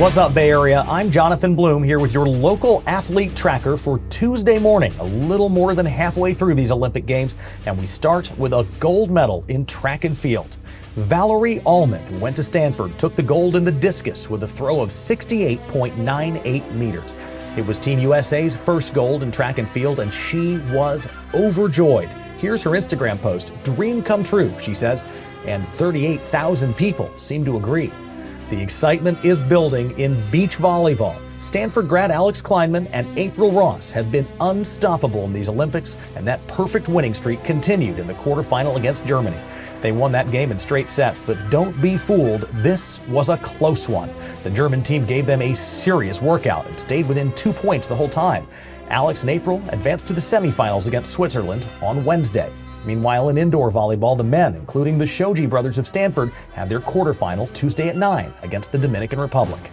What's up, Bay Area? I'm Jonathan Bloom here with your local athlete tracker for Tuesday morning, a little more than halfway through these Olympic Games, and we start with a gold medal in track and field. Valarie Allman, who went to Stanford, took the gold in the discus with a throw of 68.98 meters. It was Team USA's first gold in track and field, and she was overjoyed. Here's her Instagram post. "Dream come true," she says, and 38,000 people seem to agree. The excitement is building in beach volleyball. Stanford grad Alix and April Ross have been unstoppable in these Olympics, and that perfect winning streak continued in the quarterfinal against Germany. They won that game in straight sets, but don't be fooled, this was a close one. The German team gave them a serious workout and stayed within 2 points the whole time. Alix and April advanced to the semifinals against Switzerland on Wednesday. Meanwhile, in indoor volleyball, the men, including the Shoji brothers of Stanford, had their quarterfinal Tuesday at 9 against the Dominican Republic.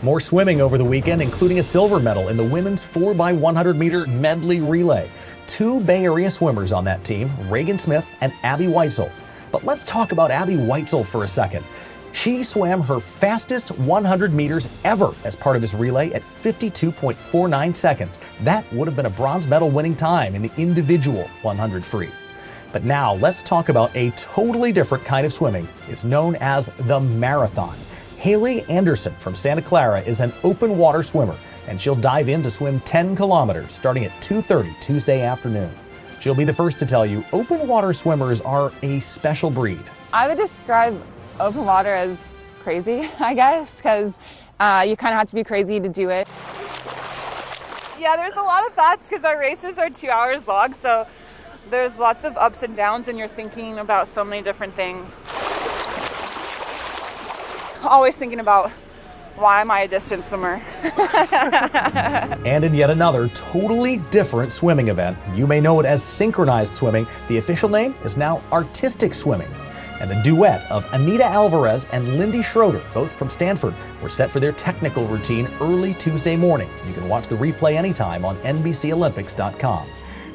More swimming over the weekend, including a silver medal in the women's 4x100-meter medley relay. Two Bay Area swimmers on that team, Reagan Smith and Abby Weitzel. But let's talk about Abby Weitzel for a second. She swam her fastest 100 meters ever as part of this relay at 52.49 seconds. That would have been a bronze medal winning time in the individual 100 free. But now let's talk about a totally different kind of swimming. It's known as the marathon. Haley Anderson from Santa Clara is an open water swimmer, and she'll dive in to swim 10 kilometers starting at 2:30 Tuesday afternoon. She'll be the first to tell you open water swimmers are a special breed. I would describe open water as crazy, I guess, because you kind of have to be crazy to do it. Yeah, there's a lot of thoughts because our races are 2 hours long, so there's lots of ups and downs, and you're thinking about so many different things. Always thinking about, why am I a distance swimmer? And in yet another totally different swimming event, you may know it as synchronized swimming. The official name is now artistic swimming. And the duet of Anita Alvarez and Lindy Schroeder, both from Stanford, were set for their technical routine early Tuesday morning. You can watch the replay anytime on NBCOlympics.com.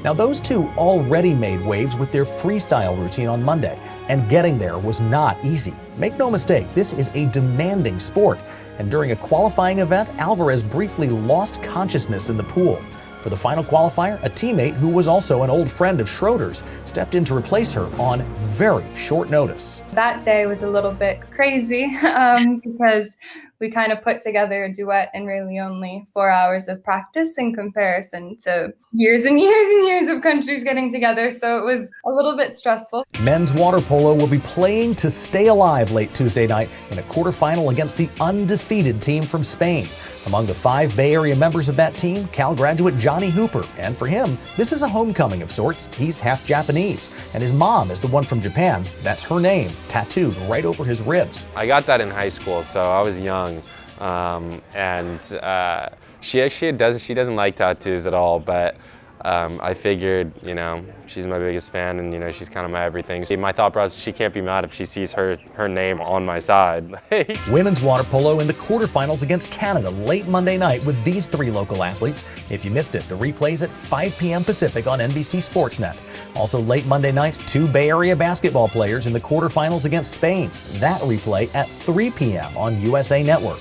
Now, those two already made waves with their freestyle routine on Monday, and getting there was not easy. Make no mistake, this is a demanding sport, and during a qualifying event, Alvarez briefly lost consciousness in the pool. For the final qualifier, a teammate who was also an old friend of Schroeder's stepped in to replace her on very short notice. That day was a little bit crazy because we kind of put together a duet in really only 4 hours of practice in comparison to years and years and years of countries getting together, so it was a little bit stressful. Men's water polo will be playing to stay alive late Tuesday night in a quarterfinal against the undefeated team from Spain. Among the 5 Bay Area members of that team, Cal graduate Johnny Hooper, and for him, this is a homecoming of sorts. He's half Japanese, and his mom is the one from Japan. That's her name, tattooed right over his ribs. I got that in high school, so I was young, and she doesn't like tattoos at all, but I figured, she's my biggest fan, and she's kind of my everything. My thought process, she can't be mad if she sees her name on my side. Women's water polo in the quarterfinals against Canada late Monday night with these 3 local athletes. If you missed it, the replay's at 5 p.m. Pacific on NBC Sportsnet. Also late Monday night, 2 Bay Area basketball players in the quarterfinals against Spain. That replay at 3 p.m. on USA Network.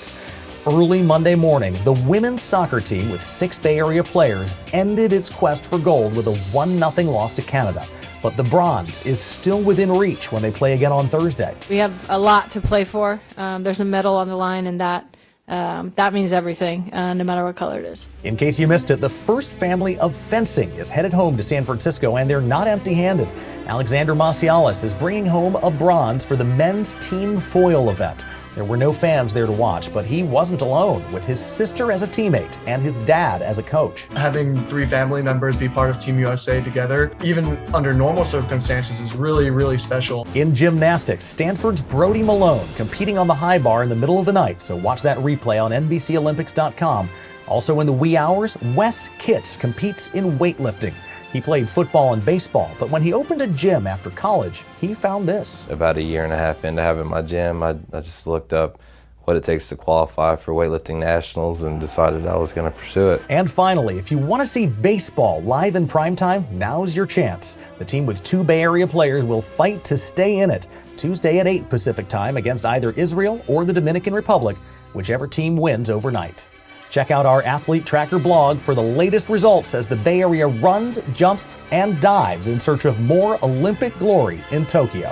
Early Monday morning, the women's soccer team with 6 Bay Area players ended its quest for gold with a 1-0 loss to Canada. But the bronze is still within reach when they play again on Thursday. We have a lot to play for. There's a medal on the line, and that means everything, no matter what color it is. In case you missed it, the first family of fencing is headed home to San Francisco, and they're not empty-handed. Alexander Macialis is bringing home a bronze for the men's team foil event. There were no fans there to watch, but he wasn't alone, with his sister as a teammate and his dad as a coach. Having 3 family members be part of Team USA together, even under normal circumstances, is really, really special. In gymnastics, Stanford's Brody Malone competing on the high bar in the middle of the night, so watch that replay on NBCOlympics.com. Also in the wee hours, Wes Kitts competes in weightlifting. He played football and baseball, but when he opened a gym after college, he found this. About 1.5 years into having my gym, I just looked up what it takes to qualify for weightlifting nationals and decided I was going to pursue it. And finally, if you want to see baseball live in primetime, now's your chance. The team with 2 Bay Area players will fight to stay in it Tuesday at 8 Pacific time against either Israel or the Dominican Republic. whichever team wins overnight. Check out our Athlete Tracker blog for the latest results as the Bay Area runs, jumps, and dives in search of more Olympic glory in Tokyo.